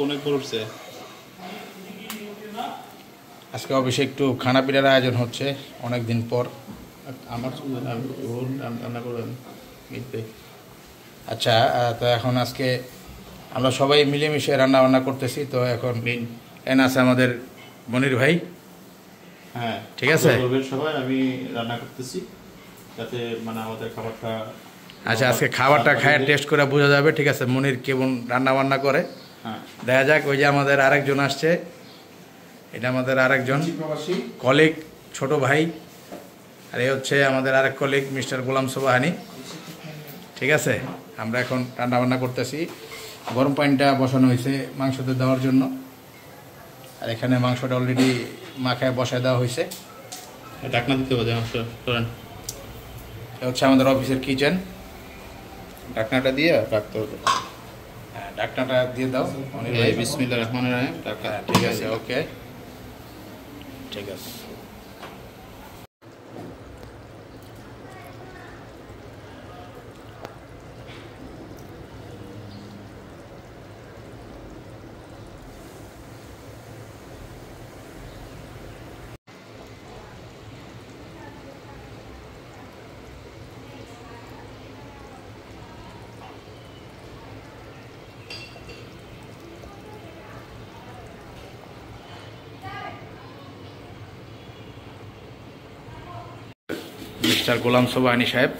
অনেক বড় হচ্ছে। আজকে অফিসে একটু খানা পিনার আয়োজন হচ্ছে অনেক দিন পর। আমার রান্না করবেন। আচ্ছা, তো এখন আজকে আমরা সবাই মিলেমিশে রান্না বান্না করতেছি। তো এখন এন আছে আমাদের মনির ভাই। হ্যাঁ, ঠিক আছে, সবাই আমি রান্না করতেছি যাতে মানে আমাদের খাবারটা। আচ্ছা, আজকে খাবারটা খায় টেস্ট করে বোঝা যাবে। ঠিক আছে, মনির কেমন রান্না বান্না করে দেখা যাক। ওই যে আমাদের আরেকজন আসছে, এটা আমাদের আরেকজন কলিগ, ছোট ভাই। আর এই হচ্ছে আমাদের আরেক কলিগ মিস্টার গোলাম সোবাহানি। ঠিক আছে, আমরা এখন রান্না বান্না করতেছি। গরম পানিটা বসানো হয়েছে মাংসতে দেওয়ার জন্য। আর এখানে মাংসটা অলরেডি মাখায় বসায় দেওয়া হয়েছে। ঢাকনা দিতে হবে মাংস করেন। এটা হচ্ছে আমাদের অফিসের কিচেন। ঢাকনাটা দিয়ে রাখতে হবে। হ্যাঁ, ঢাকনাটা দিয়ে দাও। বিসমিল্লাহির রহমানির রহিম। ঠিক আছে, ওকে, ঠিক আছে। মিস্টার গোলাম সোবাহানি সাহেব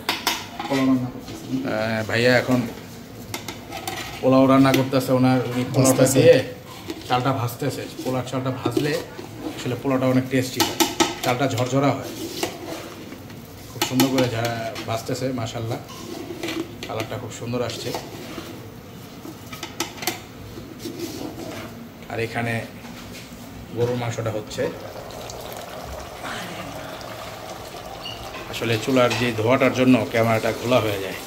ভাইয়া এখন পোলাও রান্না করতেছে। ওনার উনি পোলাওটা দিয়ে চালটা ভাজতেছে। পোলার চালটা ভাজলে আসলে পোলাওটা অনেক টেস্টি হয়, চালটা ঝরঝরা হয়। খুব সুন্দর করে ভাজতেছে, মাশাল্লাহ, কালারটা খুব সুন্দর আসছে। আর এখানে গরুর মাংসটা হচ্ছে। আসলে চুলার যে ধোঁয়াটার জন্য ক্যামেরাটা খোলা হয়ে যায়।